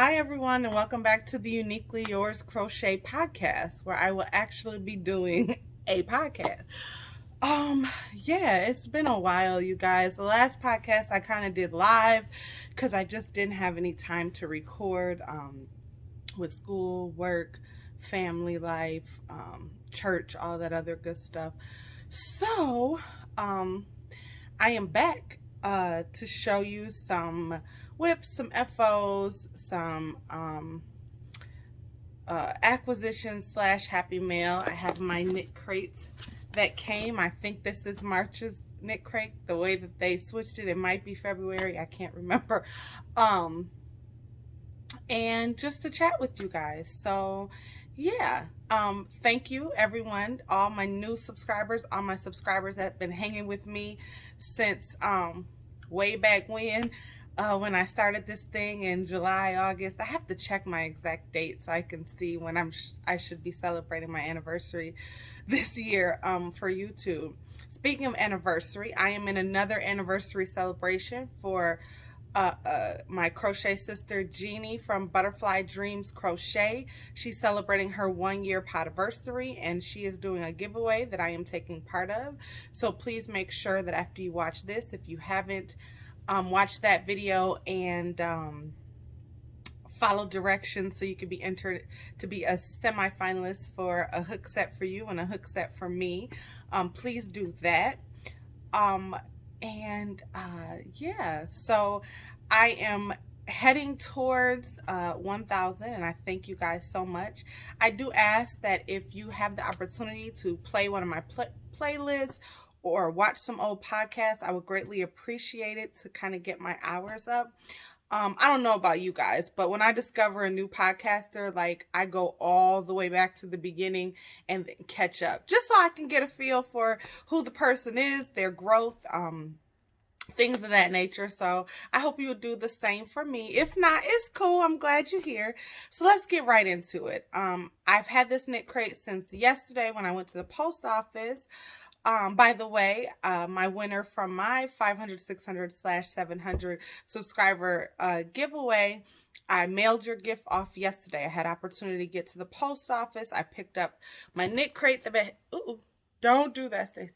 Hi everyone, and welcome back to the Uniquely Yours Crochet podcast, where I will actually be doing a podcast. Yeah, it's been a while, you guys. The last podcast I kind of did live because I just didn't have any time to record with school, work, family life, church, all that other good stuff. So, I am back to show you some WIPS, some FOs, some acquisitions slash happy mail. I have my knit crates that came. I think this is March's knit crate. The way that they switched it might be February. I can't remember. And just to chat with you guys. So yeah, thank you everyone, all my new subscribers, all my subscribers that have been hanging with me since way back when I started this thing in July, August. I have to check my exact date so I can see when I should be celebrating my anniversary this year for YouTube. Speaking of anniversary, I am in another anniversary celebration for my crochet sister Jeannie from Butterfly Dreams Crochet. She's celebrating her 1-year podiversary, and she is doing a giveaway that I am taking part of. So please make sure that after you watch this, if you haven't watched that video, and follow directions so you can be entered to be a semi-finalist for a hook set for you and a hook set for me, please do that. Yeah, so I am heading towards 1,000, and I thank you guys so much. I do ask that if you have the opportunity to play one of my playlists or watch some old podcasts, I would greatly appreciate it to kind of get my hours up. I don't know about you guys, but when I discover a new podcaster, like, I go all the way back to the beginning and then catch up, just so I can get a feel for who the person is, their growth, things of that nature. So I hope you would do the same for me. If not, it's cool. I'm glad you're here. So let's get right into it. I've had this knit crate since yesterday when I went to the post office. By the way, my winner from my 500, 600 / 700 subscriber giveaway, I mailed your gift off yesterday. I had opportunity to get to the post office. I picked up my knit crate. Don't do that, Stacey.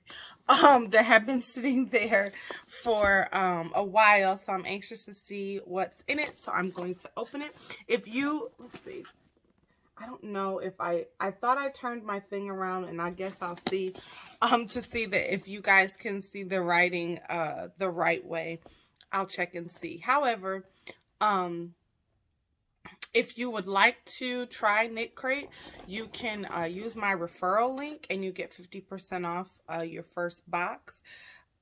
That have been sitting there for a while, so I'm anxious to see what's in it. So I'm going to open it. If you, let's see. I don't know if I thought I turned my thing around, and I guess I'll see to see that if you guys can see the writing the right way. I'll check and see. However, if you would like to try Knitcrate, you can use my referral link and you get 50% off your first box.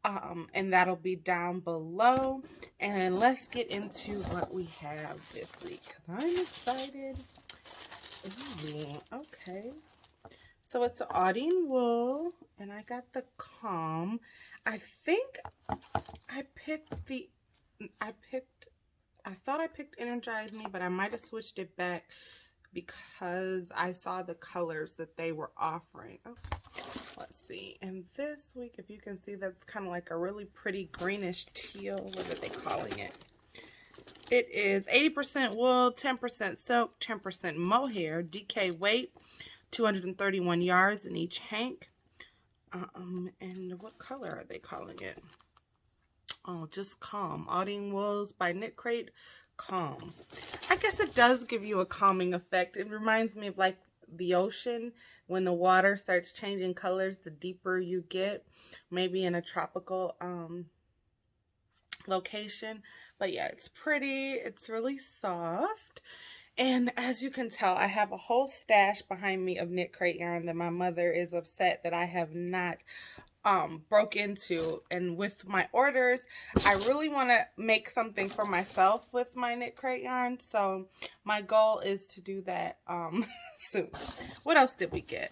And that'll be down below. And let's get into what we have this week, 'cause I'm excited. Ooh, okay. So it's Audine wool, and I got the Calm. I think I thought I picked Energize Me, but I might have switched it back because I saw the colors that they were offering. Okay, let's see. And this week, if you can see, that's kind of like a really pretty greenish teal. What are they calling it? It is 80% wool, 10% silk, 10% mohair, DK weight, 231 yards in each hank. And what color are they calling it? Oh, just Calm. Audine Wools by Knitcrate, Calm. I guess it does give you a calming effect. It reminds me of like the ocean when the water starts changing colors the deeper you get, maybe in a tropical location. But yeah, it's pretty. It's really soft. And as you can tell, I have a whole stash behind me of Knitcrate yarn that my mother is upset that I have not broke into. And with my orders, I really want to make something for myself with my Knitcrate yarn. So my goal is to do that soon. What else did we get?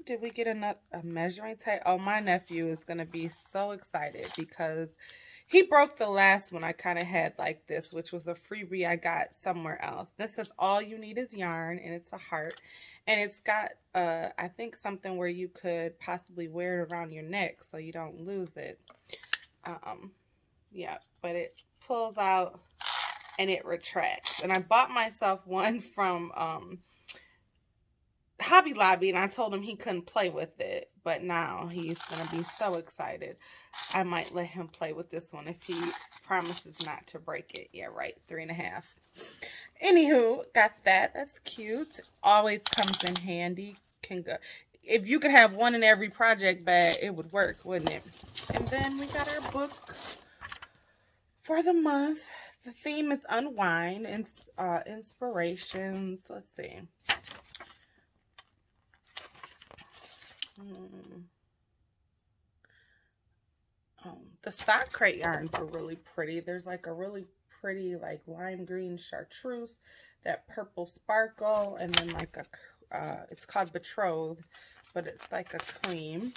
Did we get a measuring tape? Oh, my nephew is going to be so excited because he broke the last one I kind of had like this, which was a freebie I got somewhere else. This is All You Need Is Yarn, and it's a heart. And it's got, I think, something where you could possibly wear it around your neck so you don't lose it. Yeah, but it pulls out and it retracts. And I bought myself one from Hobby Lobby, and I told him he couldn't play with it, but now he's gonna be so excited. I might let him play with this one if he promises not to break it. Yeah, right, 3.5. Anywho, got that. That's cute. Always comes in handy. Can go if you could have one in every project bag, it would work, wouldn't it? And then we got our book for the month. The theme is unwind and inspirations. Let's see. The sock crate yarns are really pretty. There's like a really pretty like lime green chartreuse, that purple sparkle, and then like a it's called Betrothed, but it's like a cream.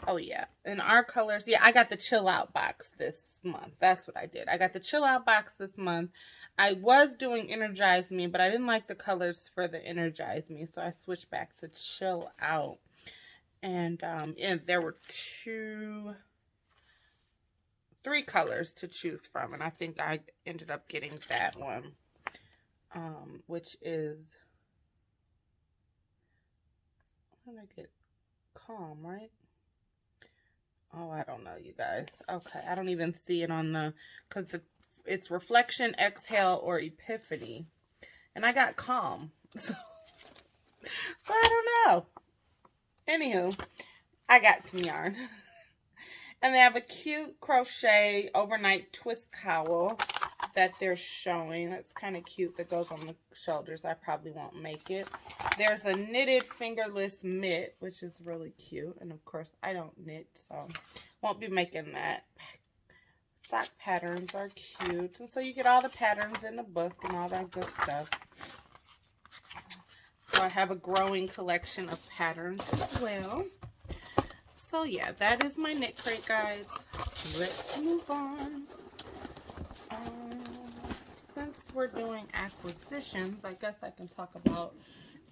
Oh yeah, and our colors, yeah, I got the chill out box this month. That's what I did. I got the chill out box this month. I was doing Energize Me, but I didn't like the colors for the Energize Me, so I switched back to chill out. And there were 3 colors to choose from, and I think I ended up getting that one, which is, what did I get? Calm, right? Oh, I don't know, you guys. Okay, I don't even see it on the, because it's Reflection, Exhale, or Epiphany, and I got Calm, so I don't know. Anywho, I got some yarn. And they have a cute crochet overnight twist cowl that they're showing. That's kind of cute. That goes on the shoulders. I probably won't make it. There's a knitted fingerless mitt, which is really cute. And of course, I don't knit, so won't be making that. Sock patterns are cute. And so you get all the patterns in the book and all that good stuff. So I have a growing collection of patterns as well. So yeah, that is my Knitcrate, guys. Let's move on. Since we're doing acquisitions, I guess I can talk about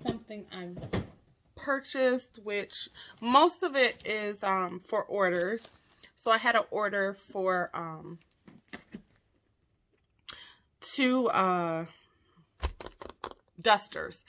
something I've purchased, which most of it is for orders. So I had an order for 2 dusters.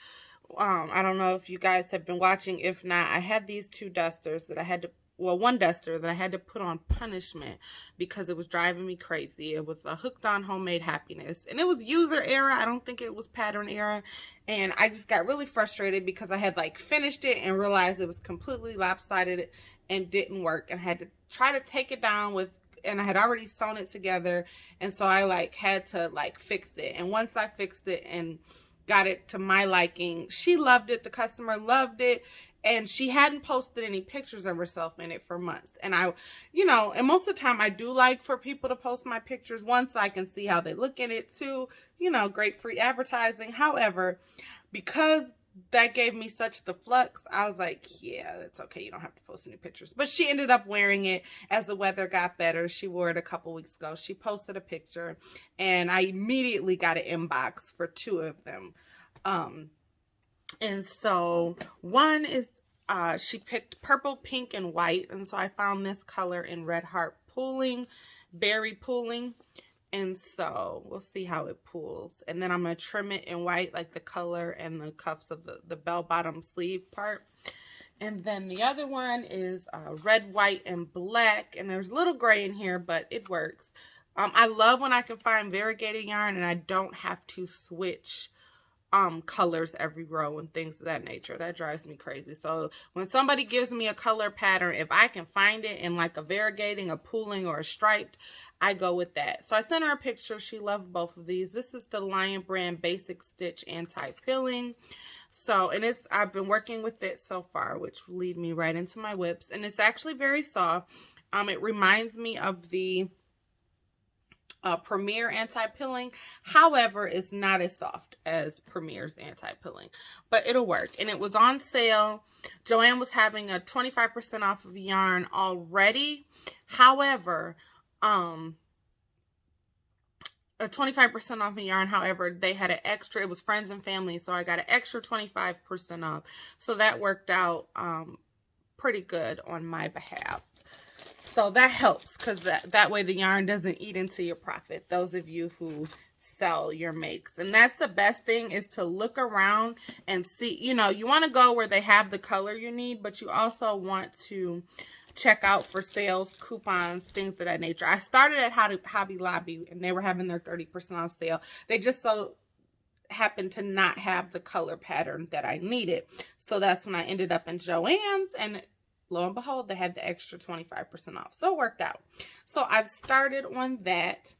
I don't know if you guys have been watching. If not, I had these 2 dusters that I had to, well, 1 duster that I had to put on punishment because it was driving me crazy. It was a Hooked on Homemade Happiness, and it was user error. I don't think it was pattern error, and I just got really frustrated because I had like finished it and realized it was completely lopsided and didn't work, and I had to try to take it down with, and I had already sewn it together, and so I like had to like fix it. And once I fixed it and got it to my liking, she loved it. The customer loved it. And she hadn't posted any pictures of herself in it for months. And I, you know, and most of the time I do like for people to post my pictures once I can see how they look in it too. You know, great free advertising. However, because that gave me such the flux, I was like, yeah, it's okay. You don't have to post any pictures. But she ended up wearing it as the weather got better. She wore it a couple weeks ago. She posted a picture, and I immediately got an inbox for 2 of them. And so one is, she picked purple, pink, and white. And so I found this color in Red Heart Pooling, Berry Pooling. And so we'll see how it pulls. And then I'm going to trim it in white, like the color and the cuffs of the bell bottom sleeve part. And then the other one is red, white, and black. And there's a little gray in here, but it works. I love when I can find variegated yarn and I don't have to switch colors every row and things of that nature. That drives me crazy. So when somebody gives me a color pattern, if I can find it in like a variegating, a pooling, or a striped, I go with that. So I sent her a picture. She loved both of these. This is the Lion Brand Basic Stitch Anti-Pilling. So, and I've been working with it so far, which will lead me right into my WIPS. And it's actually very soft. It reminds me of the Premier Anti-Pilling. However, it's not as soft as Premier's Anti-Pilling, but it'll work. And it was on sale. Joanne was having a 25% off of yarn already. However, a 25% off of yarn. However, they had an extra, it was friends and family, so I got an extra 25% off. So that worked out pretty good on my behalf. So that helps, because that way the yarn doesn't eat into your profit. Those of you who sell your makes. And that's the best thing, is to look around and see, you know, you want to go where they have the color you need, but you also want to check out for sales, coupons, things of that nature. I started at Hobby Lobby, and they were having their 30% off sale. They just so happened to not have the color pattern that I needed. So that's when I ended up in Joann's, and lo and behold, they had the extra 25% off. So it worked out. So I've started on that.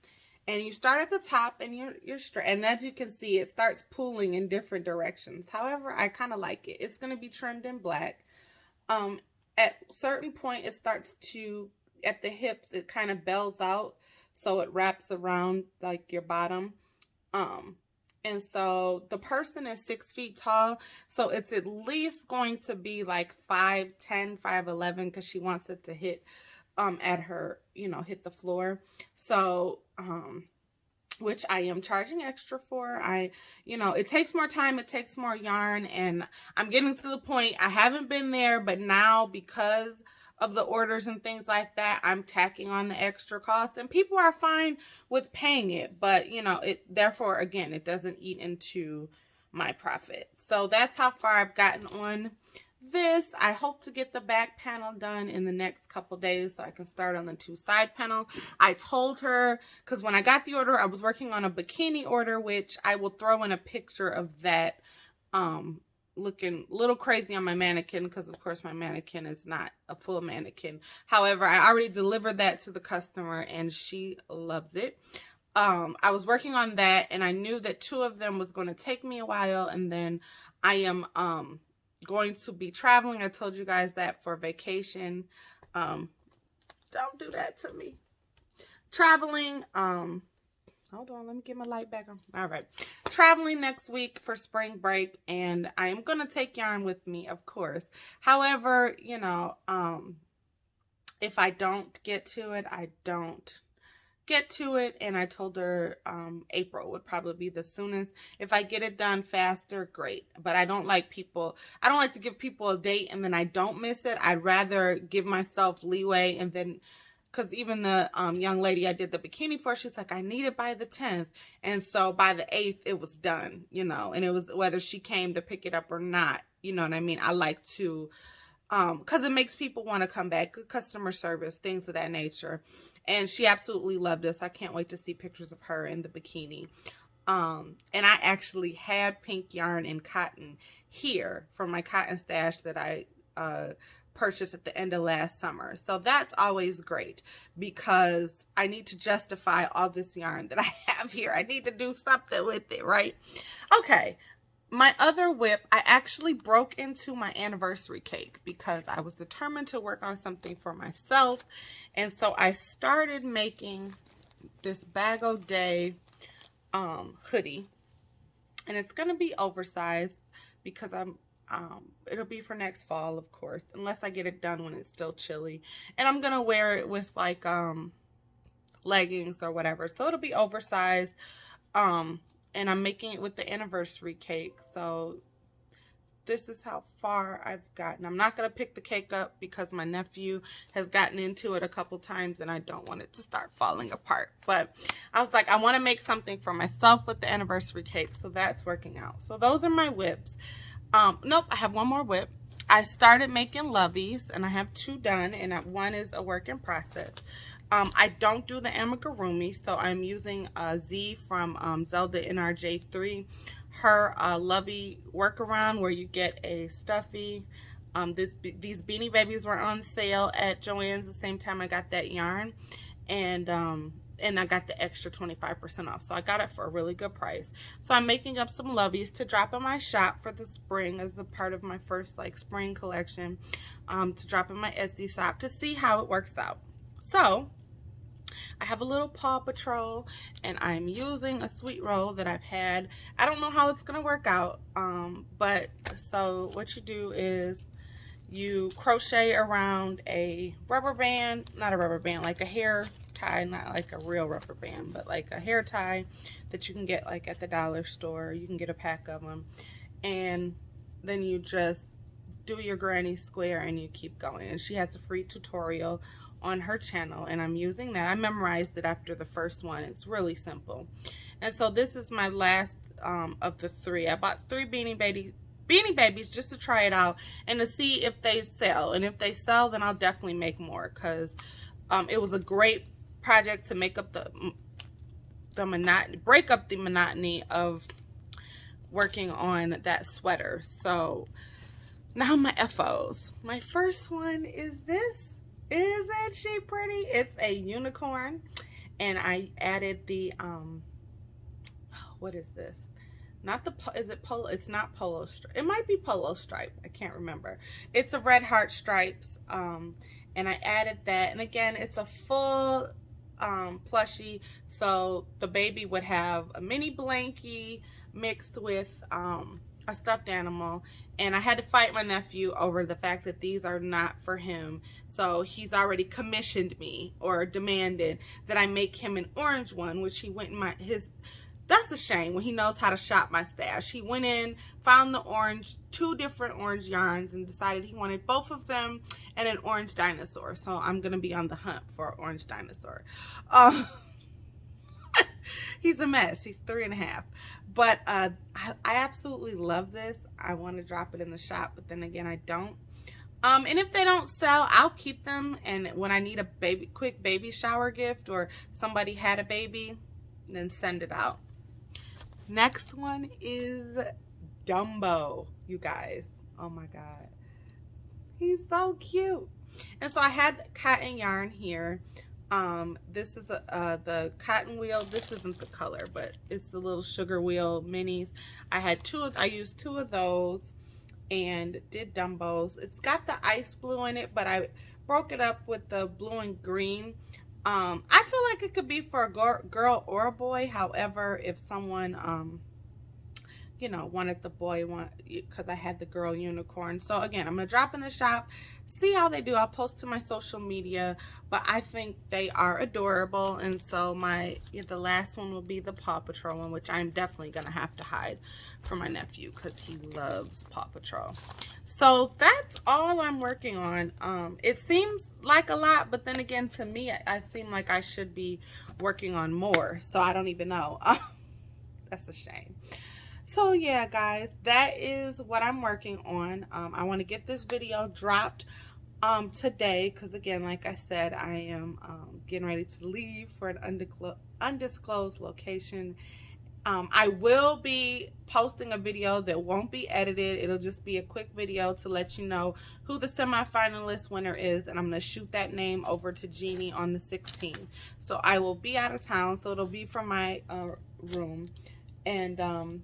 And you start at the top, and you're straight. And as you can see, it starts pulling in different directions. However, I kind of like it. It's going to be trimmed in black. At a certain point, it starts to, at the hips, it kind of bells out. So it wraps around like your bottom. And so the person is 6 feet tall. So it's at least going to be like 5'10", 5'11", because she wants it to hit at her, you know, hit the floor. So, which I am charging extra for. You know, it takes more time, it takes more yarn, and I'm getting to the point, I haven't been there, but now because of the orders and things like that, I'm tacking on the extra cost, and people are fine with paying it, but you know, therefore, again, it doesn't eat into my profit. So that's how far I've gotten on this. I hope to get the back panel done in the next couple days so I can start on the 2 side panel. I told her, because when I got the order, I was working on a bikini order, which I will throw in a picture of that, looking a little crazy on my mannequin, because of course my mannequin is not a full mannequin. However, I already delivered that to the customer and she loves it. I was working on that, and I knew that 2 of them was going to take me a while, and then I am going to be traveling. I told you guys that for vacation. Don't do that to me. Traveling, hold on, let me get my light back on. All right. Traveling next week for spring break, and I am going to take yarn with me, of course. However, you know, if I don't get to it, I don't get to it. And I told her April would probably be the soonest. If I get it done faster, great. But I don't like to give people a date and then I don't miss it. I'd rather give myself leeway, and then, because even the young lady I did the bikini for, she's like, I need it by the 10th. And so by the 8th, it was done, you know, and it was whether she came to pick it up or not, you know what I mean? I like to, because it makes people want to come back, good customer service, things of that nature. And she absolutely loved this. I can't wait to see pictures of her in the bikini. And I actually had pink yarn and cotton here from my cotton stash that I purchased at the end of last summer. So that's always great, because I need to justify all this yarn that I have here. I need to do something with it, right? Okay. My other WIP, I actually broke into my anniversary cake because I was determined to work on something for myself. And so I started making this bag O Day hoodie. And it's going to be oversized because it'll be for next fall, of course, unless I get it done when it's still chilly. And I'm going to wear it with like leggings or whatever. So it'll be oversized. And I'm making it with the anniversary cake. So this is how far I've gotten. I'm not going to pick the cake up because my nephew has gotten into it a couple times and I don't want it to start falling apart. But I was like, I want to make something for myself with the anniversary cake. So that's working out. So those are my WIPs. Nope, I have one more WIP. I started making Loveys, and I have 2 done, and one is a work in process. I don't do the amigurumi, so I'm using Z from Zelda NRJ3. Her Lovey workaround, where you get a stuffy. These Beanie Babies were on sale at Joann's the same time I got that yarn, and I got the extra 25% off. So I got it for a really good price. So I'm making up some Loveys to drop in my shop for the spring as a part of my first like spring collection, to drop in my Etsy shop to see how it works out. So I have a little Paw Patrol, and I'm using a sweet roll that I've had. I don't know how it's gonna work out, but so what you do is you crochet around a rubber band, not a rubber band, like a hair tie, not like a real rubber band, but like a hair tie that you can get like at the dollar store. You can get a pack of them, and then you just do your granny square and you keep going. And she has a free tutorial on her channel, and I'm using that. I memorized it after the first one. It's really simple. And so this is my last of the 3. I bought 3 Beanie Babies just to try it out and to see if they sell. And if they sell, then I'll definitely make more, because it was a great project to make up the monotony, break up the monotony of working on that sweater. So now my FOs. My first one is this. Isn't she pretty? It's a unicorn, and I added the what is this? Not the, is it polo? It's not polo stripe. It might be polo stripe. I can't remember. It's a red heart stripes, and I added that. And again, it's a full plushie, so the baby would have a mini blankie mixed with a stuffed animal. And I had to fight my nephew over the fact that these are not for him. So he's already commissioned me, or demanded that I make him an orange one, which he went in that's a shame when he knows how to shop my stash. He went in, found the 2 different orange yarns, and decided he wanted both of them and an orange dinosaur. So I'm going to be on the hunt for an orange dinosaur. He's a mess. He's 3.5. But I absolutely love this. I want to drop it in the shop, but then again, I don't. And if they don't sell, I'll keep them. And when I need a quick baby shower gift, or somebody had a baby, then send it out. Next one is Dumbo, you guys. Oh my God. He's so cute. And so I had cotton yarn here. This is the cotton wheel. This isn't the color, but it's the little sugar wheel minis. I used 2 of those and did Dumbos. It's got the ice blue in it, but I broke it up with the blue and green. I feel like it could be for a girl or a boy. However, if someone you know, wanted the boy one, because I had the girl unicorn. So again, I'm gonna drop in the shop, see how they do. I'll post to my social media, but I think they are adorable. And so the last one will be the Paw Patrol one, which I'm definitely gonna have to hide for my nephew because he loves Paw Patrol. So that's all I'm working on. It seems like a lot, but then again, to me, I seem like I should be working on more, so I don't even know. That's a shame. So yeah, guys, that is what I'm working on. I want to get this video dropped today, because again, like I said, I am getting ready to leave for an undisclosed location. I will be posting a video that won't be edited. It'll just be a quick video to let you know who the semi-finalist winner is, and I'm going to shoot that name over to Jeannie on the 16th. So I will be out of town, so it'll be from my room. And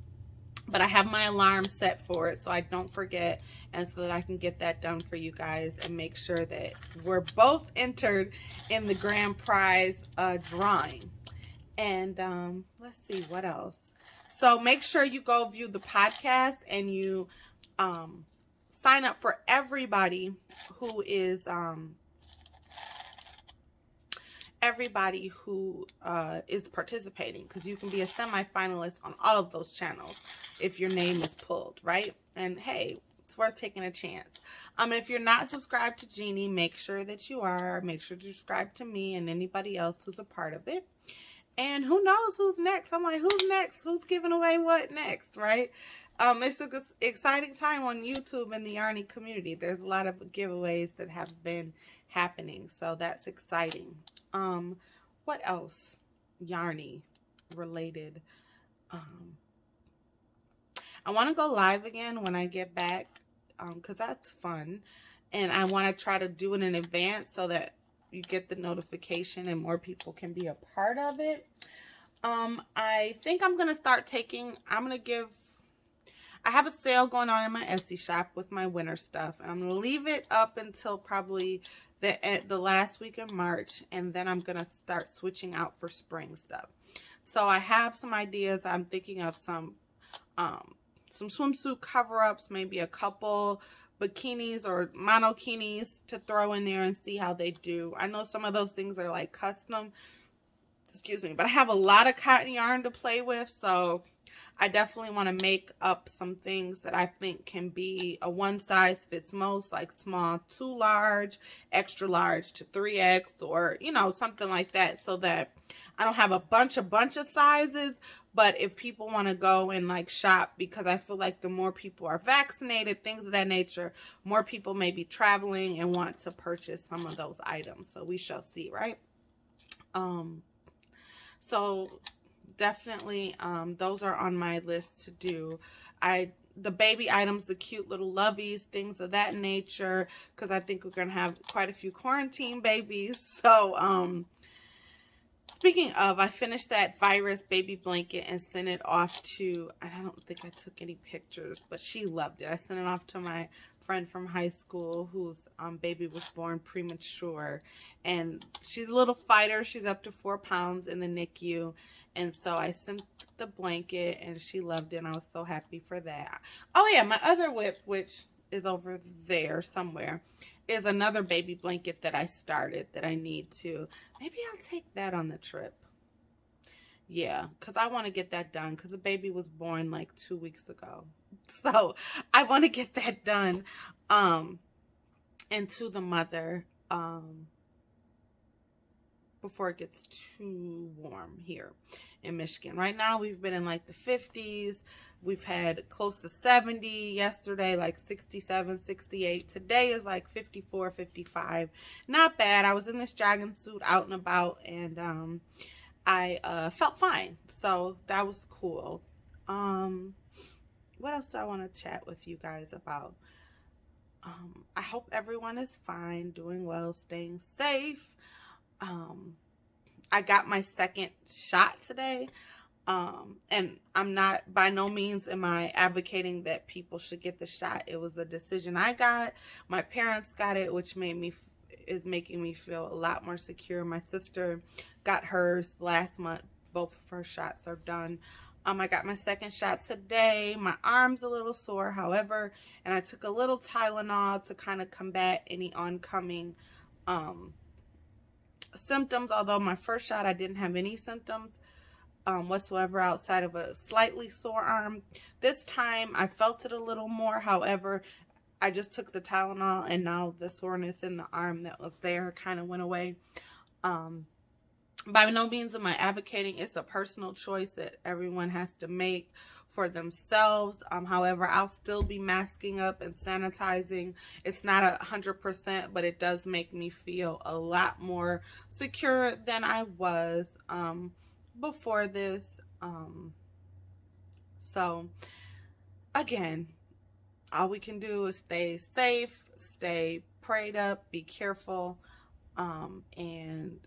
but I have my alarm set for it so I don't forget, and so that I can get that done for you guys and make sure that we're both entered in the grand prize drawing. And let's see what else. So make sure you go view the podcast, and you sign up for everybody who is participating, because you can be a semi-finalist on all of those channels if your name is pulled, right? And hey, it's worth taking a chance. And if you're not subscribed to Jeannie, make sure that you are. Make sure to subscribe to me and anybody else who's a part of it. And who knows who's next? I'm like, who's next? Who's giving away what next, right? It's an exciting time on YouTube and the Yarny community. There's a lot of giveaways that have been happening, so that's exciting. What else Yarny related? I want to go live again when I get back, because that's fun, and I want to try to do it in advance so that you get the notification and more people can be a part of it. I think I'm going to start I have a sale going on in my Etsy shop with my winter stuff, and I'm going to leave it up until probably the last week of March, and then I'm going to start switching out for spring stuff. So I have some ideas. I'm thinking of some swimsuit cover-ups, maybe a couple bikinis or monokinis to throw in there and see how they do. I know some of those things are like custom, excuse me, but I have a lot of cotton yarn to play with, so I definitely want to make up some things that I think can be a one size fits most, like small to large, extra large to 3X, or, you know, something like that, so that I don't have a bunch of sizes. But if people want to go and like shop, because I feel like the more people are vaccinated, things of that nature, more people may be traveling and want to purchase some of those items. So we shall see, right? So definitely those are on my list to do. The baby items, the cute little loveys, things of that nature, because I think we're gonna have quite a few quarantine babies. So speaking of, I finished that virus baby blanket and sent it off to, I don't think I took any pictures, but she loved it. I sent it off to my friend from high school whose baby was born premature, and she's a little fighter. She's up to 4 pounds in the NICU, and so I sent the blanket and she loved it, and I was so happy for that. Oh yeah, my other WIP, which is over there somewhere, is another baby blanket that I started that I need to, maybe I'll take that on the trip. Yeah, because I want to get that done, because the baby was born like 2 weeks ago. So I want to get that done and to the mother before it gets too warm here in Michigan. Right now we've been in like the 50s. We've had close to 70 yesterday, like 67, 68. Today is like 54, 55. Not bad. I was in this jogging suit out and about, and I felt fine. So that was cool. What else do I want to chat with you guys about? I hope everyone is fine, doing well, staying safe. I got my second shot today. And I'm not, by no means am I advocating that people should get the shot. It was a decision I got. My parents got it, which is making me feel a lot more secure. My sister got hers last month. Both of her shots are done. I got my second shot today. My arm's a little sore, however, and I took a little Tylenol to kind of combat any oncoming symptoms. Although my first shot, I didn't have any symptoms whatsoever outside of a slightly sore arm. This time I felt it a little more. However, I just took the Tylenol, and now the soreness in the arm that was there kind of went away. By no means am I advocating. It's a personal choice that everyone has to make for themselves. However, I'll still be masking up and sanitizing. It's not 100%, but it does make me feel a lot more secure than I was before this. So again, all we can do is stay safe, stay prayed up, be careful, and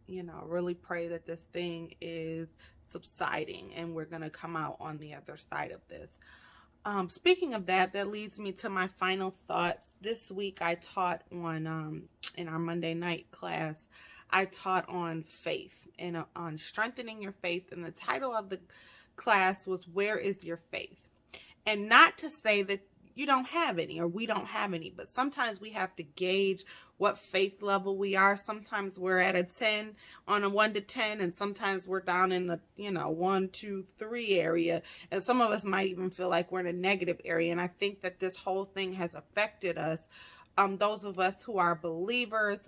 you know, really pray that this thing is subsiding and we're gonna come out on the other side of this. Speaking of that, that leads me to my final thoughts. This week I taught on in our Monday night class, I taught on faith and on strengthening your faith, and the title of the class was "Where is your faith?" And not to say that you don't have any or we don't have any, but sometimes we have to gauge what faith level we are. Sometimes we're at a 10 on a 1 to 10, and sometimes we're down in the 1, 2, 3 area, and some of us might even feel like we're in a negative area. And I think that this whole thing has affected us, those of us who are believers.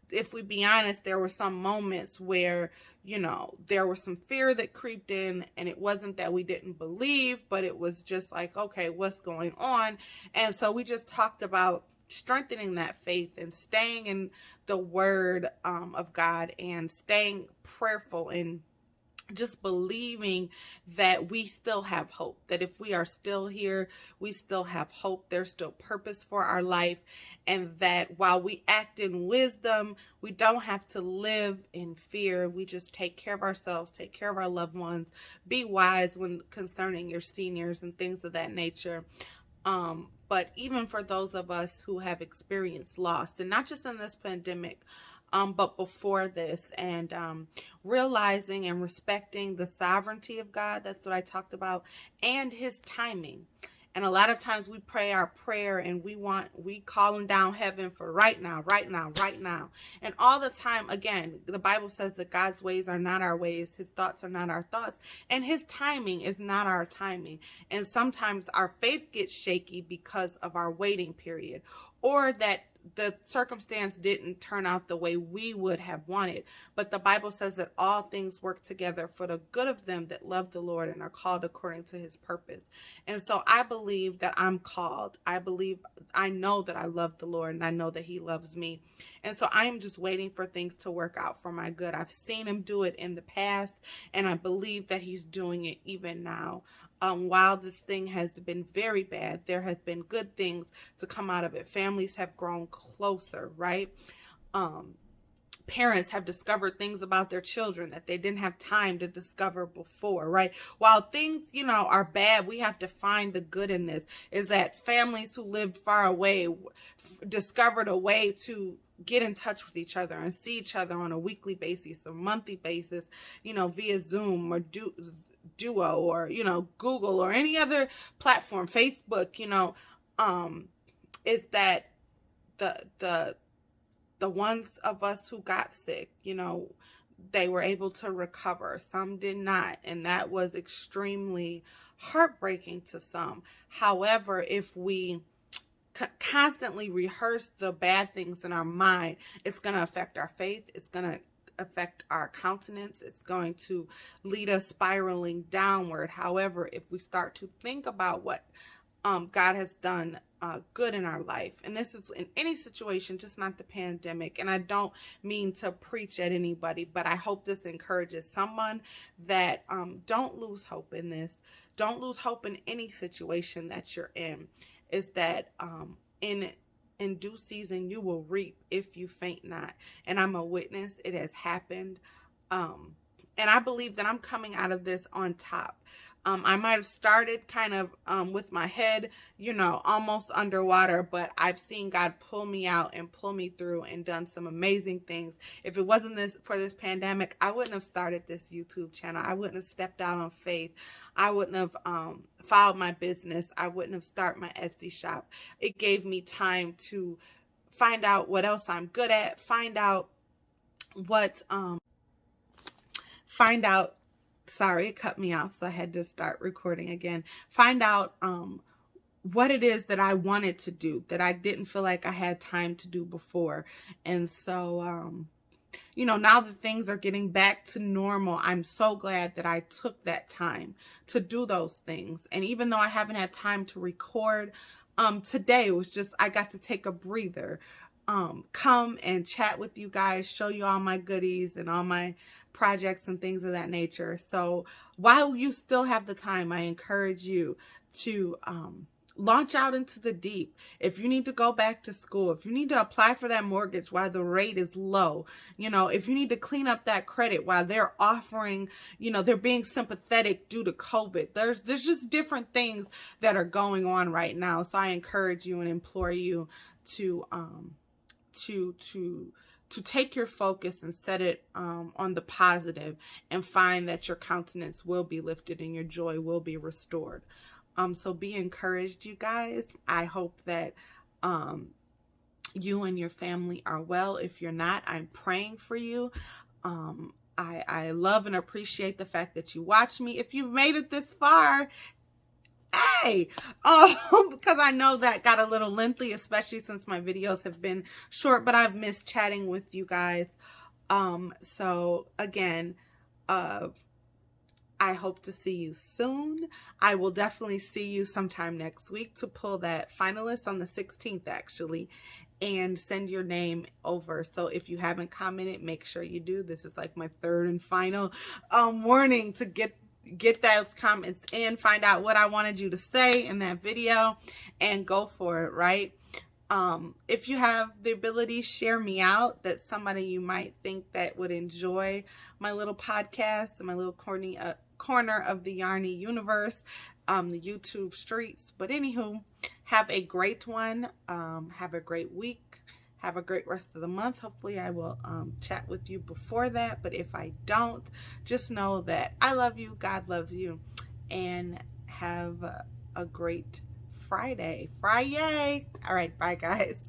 If we be honest, there were some moments where, there was some fear that creeped in, and it wasn't that we didn't believe, but it was just like, okay, what's going on? And so we just talked about strengthening that faith and staying in the word of God, and staying prayerful, and just believing that we still have hope, that if we are still here, we still have hope. There's still purpose for our life, and that while we act in wisdom, we don't have to live in fear. We just take care of ourselves, take care of our loved ones, be wise when concerning your seniors and things of that nature. But even for those of us who have experienced loss, and not just in this pandemic, but before this, and realizing and respecting the sovereignty of God, that's what I talked about, and his timing. And a lot of times we pray our prayer and we calling down heaven for right now, right now, right now. And all the time, again, the Bible says that God's ways are not our ways. His thoughts are not our thoughts. And his timing is not our timing. And sometimes our faith gets shaky because of our waiting period, or that the circumstance didn't turn out the way we would have wanted. But the Bible says that all things work together for the good of them that love the Lord and are called according to his purpose. And so I believe that I'm called. I know that I love the Lord, and I know that he loves me. And so I am just waiting for things to work out for my good. I've seen him do it in the past, and I believe that he's doing it even now. While this thing has been very bad, there have been good things to come out of it. Families have grown closer, right? Parents have discovered things about their children that they didn't have time to discover before, right? While things, are bad, we have to find the good in this, is that families who lived far away discovered a way to get in touch with each other and see each other on a weekly basis or monthly basis, via Zoom or Duo or, Google or any other platform, Facebook, is that the ones of us who got sick, they were able to recover. Some did not. And that was extremely heartbreaking to some. However, if we constantly rehearse the bad things in our mind, it's going to affect our faith. It's going to affect our countenance. It's going to lead us spiraling downward. However, if we start to think about what God has done good in our life, and this is in any situation, just not the pandemic, and I don't mean to preach at anybody, but I hope this encourages someone that don't lose hope in this. Don't lose hope in any situation that you're in. Is that in due season you will reap if you faint not. And I'm a witness. It has happened. And I believe that I'm coming out of this on top. I might have started kind of with my head, almost underwater, but I've seen God pull me out and pull me through and done some amazing things. If it wasn't for this pandemic, I wouldn't have started this YouTube channel. I wouldn't have stepped out on faith. I wouldn't have filed my business. I wouldn't have started my Etsy shop. It gave me time to find out what else I'm good at, find out sorry, it cut me off, so I had to start recording again. Find out what it is that I wanted to do that I didn't feel like I had time to do before. And so, now that things are getting back to normal, I'm so glad that I took that time to do those things. And even though I haven't had time to record, today it was just, I got to take a breather. Come and chat with you guys, show you all my goodies and all my projects and things of that nature. So while you still have the time, I encourage you to launch out into the deep. If you need to go back to school, if you need to apply for that mortgage while the rate is low, if you need to clean up that credit while they're offering, they're being sympathetic due to COVID. There's just different things that are going on right now. So I encourage you and implore you to take your focus and set it on the positive, and find that your countenance will be lifted and your joy will be restored. So be encouraged, you guys. I hope that you and your family are well. If you're not, I'm praying for you. I love and appreciate the fact that you watch me. If you've made it this far, hey, because I know that got a little lengthy, especially since my videos have been short, but I've missed chatting with you guys. So again, I hope to see you soon. I will definitely see you sometime next week to pull that finalist on the 16th, actually, and send your name over. So if you haven't commented, make sure you do. This is like my third and final warning to get those comments in, find out what I wanted you to say in that video, and go for it, right? If you have the ability, share me out. That's somebody you might think that would enjoy my little podcast and my little corner of the Yarny universe, the YouTube streets. But anywho, have a great one. Have a great week. Have a great rest of the month. Hopefully I will chat with you before that. But if I don't, just know that I love you, God loves you, and have a great Friday. Friday. All right, bye guys.